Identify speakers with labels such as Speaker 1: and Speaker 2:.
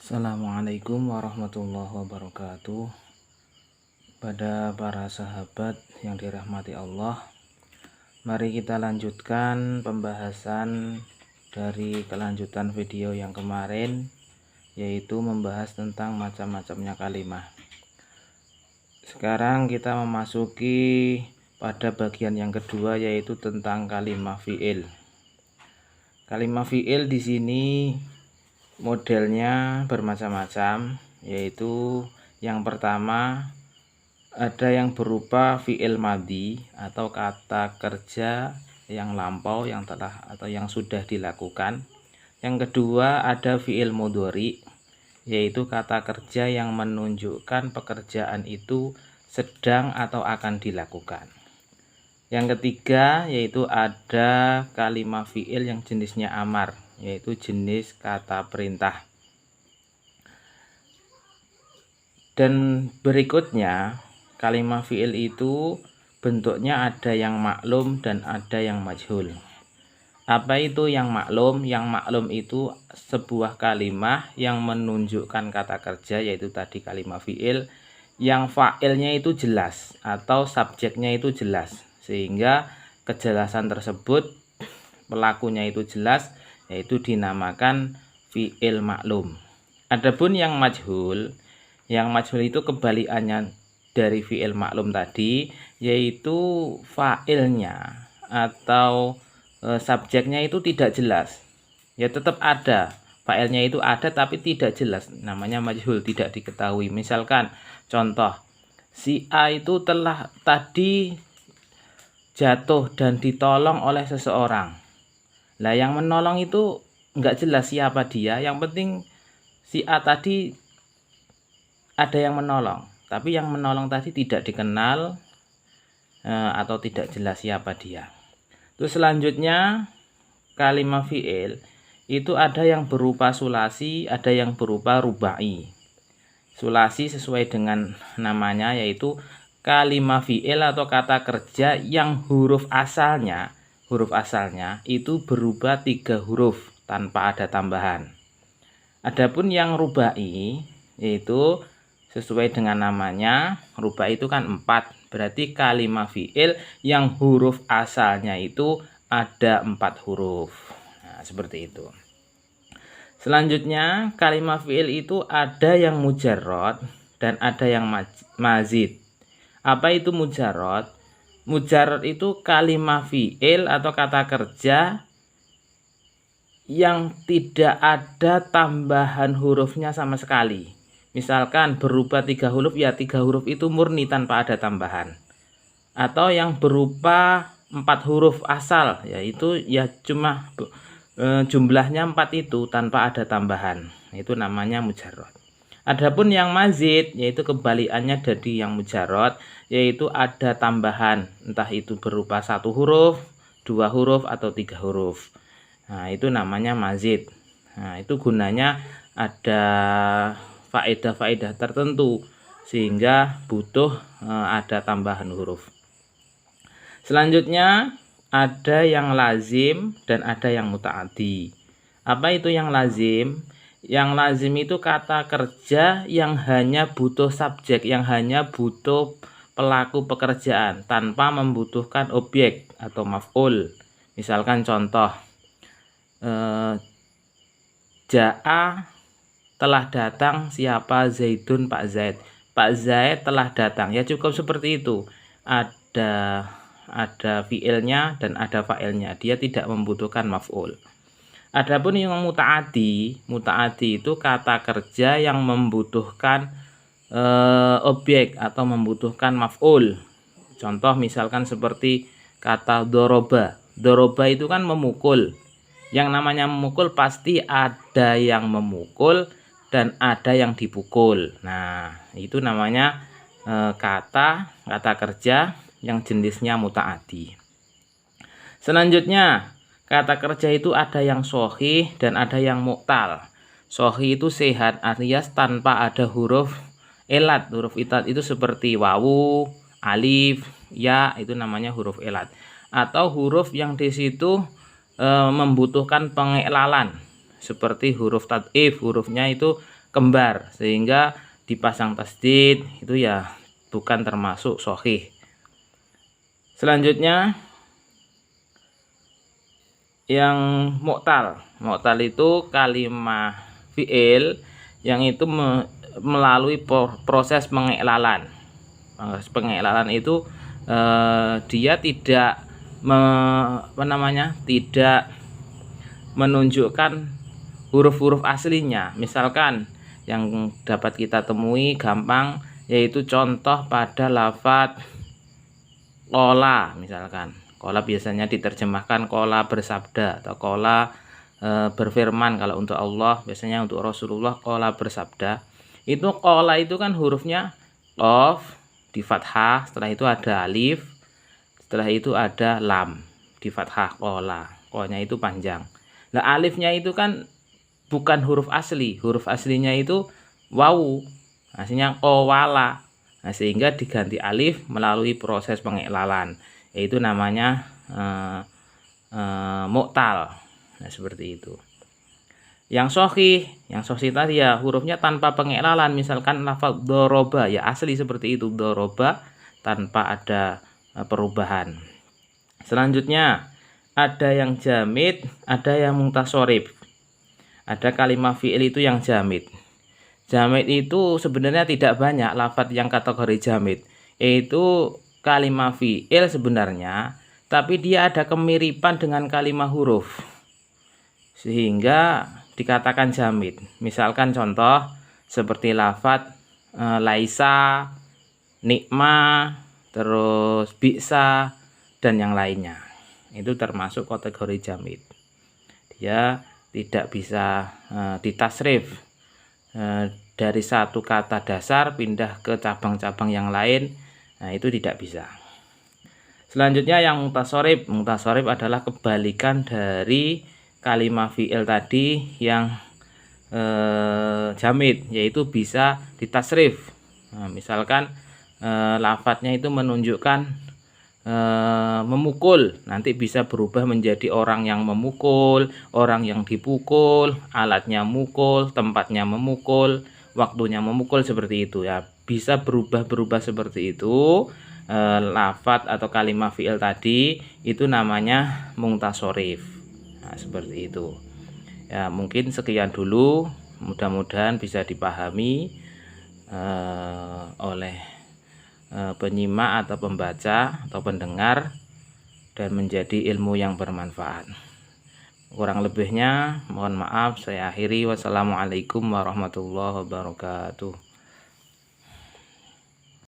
Speaker 1: Assalamualaikum warahmatullahi wabarakatuh. Pada para sahabat yang dirahmati Allah, mari kita lanjutkan pembahasan dari kelanjutan video yang kemarin, yaitu membahas tentang macam-macamnya kalimah. Sekarang kita memasuki pada bagian yang kedua, yaitu tentang kalimah fi'il. Kalimah fi'il di sini modelnya bermacam-macam, yaitu yang pertama ada yang berupa fi'il madhi atau kata kerja yang lampau, yang telah atau yang sudah dilakukan. Yang kedua ada fi'il mudhari, yaitu kata kerja yang menunjukkan pekerjaan itu sedang atau akan dilakukan. Yang ketiga yaitu ada kalimah fi'il yang jenisnya amar, yaitu jenis kata perintah. Dan berikutnya kalimah fi'il itu bentuknya ada yang maklum dan ada yang majhul. Apa itu yang maklum? Yang maklum itu sebuah kalimah yang menunjukkan kata kerja, yaitu tadi kalimah fi'il, yang fa'ilnya itu jelas atau subjeknya itu jelas, sehingga kejelasan tersebut pelakunya itu jelas, yaitu dinamakan fi'il maklum. Adapun yang majhul itu kebalikannya dari fi'il maklum tadi, yaitu fa'ilnya atau subjeknya itu tidak jelas. Ya tetap ada, fa'ilnya itu ada tapi tidak jelas, namanya majhul, tidak diketahui. Misalkan contoh, si A itu telah tadi jatuh dan ditolong oleh seseorang. Lah yang menolong itu enggak jelas siapa dia, yang penting si A tadi ada yang menolong, tapi yang menolong tadi tidak dikenal atau tidak jelas siapa dia. Terus selanjutnya kalimah fi'il itu ada yang berupa sulasi, ada yang berupa rubai. Sulasi sesuai dengan namanya, yaitu kalimah fi'il atau kata kerja yang huruf asalnya itu berubah 3 huruf tanpa ada tambahan. Adapun yang rubai yaitu sesuai dengan namanya, rubai itu kan 4, berarti kalimah fi'il yang huruf asalnya itu ada 4 huruf. Nah, seperti itu. Selanjutnya kalimah fi'il itu ada yang mujarrad dan ada yang mazid. Apa itu mujarrad? Mujarrad itu kalimah fi'il atau kata kerja yang tidak ada tambahan hurufnya sama sekali. Misalkan berubah 3 huruf, ya 3 huruf itu murni tanpa ada tambahan. Atau yang berupa 4 huruf asal, yaitu ya cuma jumlahnya 4 itu tanpa ada tambahan. Itu namanya mujarrad. Adapun yang mazid yaitu kebalikannya dari yang mujarrad, yaitu ada tambahan, entah itu berupa 1 huruf, 2 huruf atau 3 huruf. Nah, itu namanya mazid. Nah, itu gunanya ada faedah-faedah tertentu sehingga butuh ada tambahan huruf. Selanjutnya ada yang lazim dan ada yang muta'addi. Apa itu yang lazim? Yang lazim itu kata kerja yang hanya butuh subjek, yang hanya butuh pelaku pekerjaan tanpa membutuhkan objek atau maf'ul. Misalkan contoh, Ja'a telah datang siapa? Zaidun, Pak Zaid. Pak Zaid telah datang. Ya cukup seperti itu. Ada fiilnya dan ada fa'ilnya. Dia tidak membutuhkan maf'ul. Adapun yang muta'addi itu kata kerja yang membutuhkan objek atau membutuhkan maf'ul. Contoh misalkan seperti kata doroba. Doroba itu kan memukul. Yang namanya memukul pasti ada yang memukul dan ada yang dipukul. Nah, itu namanya kata kerja yang jenisnya muta'addi. Selanjutnya kata kerja itu ada yang sahih dan ada yang mu'tal. Sahih itu sehat alias tanpa ada huruf elat. Huruf elat itu seperti wawu, alif, ya, itu namanya huruf elat. Atau huruf yang di situ membutuhkan pengiklalan, seperti huruf tad'if, hurufnya itu kembar, sehingga dipasang tasdid itu ya bukan termasuk sahih. Selanjutnya yang mu'tal. Mu'tal itu kalimah fi'il yang itu melalui proses pengiklalan. Proses pengiklalan itu dia tidak tidak menunjukkan huruf-huruf aslinya. Misalkan yang dapat kita temui gampang yaitu contoh pada lafadz qola. Misalkan qola biasanya diterjemahkan qola bersabda atau qola berfirman. Kalau untuk Allah, biasanya untuk Rasulullah qola bersabda. Itu qola itu kan hurufnya qaf di fathah, setelah itu ada alif, setelah itu ada lam di fathah qola. Qolanya itu panjang. Nah, alifnya itu kan bukan huruf asli. Huruf aslinya itu wawu. Aslinya qawala. Nah, sehingga diganti alif melalui proses pengiklalan. Yaitu namanya mu'tal. Nah, seperti itu. Yang sahih tadi ya hurufnya tanpa pengiklalan. Misalkan lafaz doroba ya asli seperti itu, doroba tanpa ada perubahan. Selanjutnya ada yang jamid, ada yang mutasorif. Ada kalimat fi'il itu yang jamid. Jamid itu sebenarnya tidak banyak lafaz yang kategori jamid, yaitu kalimat fi'il sebenarnya, tapi dia ada kemiripan dengan kalimat huruf, sehingga dikatakan jamid. Misalkan contoh seperti lafaz laisa, nikma, terus bisa, dan yang lainnya. Itu termasuk kategori jamid. Dia tidak bisa ditasrif dari satu kata dasar pindah ke cabang-cabang yang lain. Nah, itu tidak bisa. Selanjutnya yang mutasorif. Mutasorif adalah kebalikan dari kalimat fi'il tadi yang jamid, yaitu bisa ditasrif. Nah, misalkan lafadznya itu menunjukkan memukul, nanti bisa berubah menjadi orang yang memukul, orang yang dipukul, alatnya mukul, tempatnya memukul, waktunya memukul, seperti itu ya. Bisa berubah-berubah seperti itu. Lafadz atau kalimat fi'il tadi itu namanya mutasorif. Nah, seperti itu ya. Mungkin sekian dulu, mudah-mudahan bisa dipahami oleh penyimak atau pembaca atau pendengar dan menjadi ilmu yang bermanfaat. Kurang lebihnya mohon maaf, saya akhiri. Wassalamualaikum warahmatullahi wabarakatuh.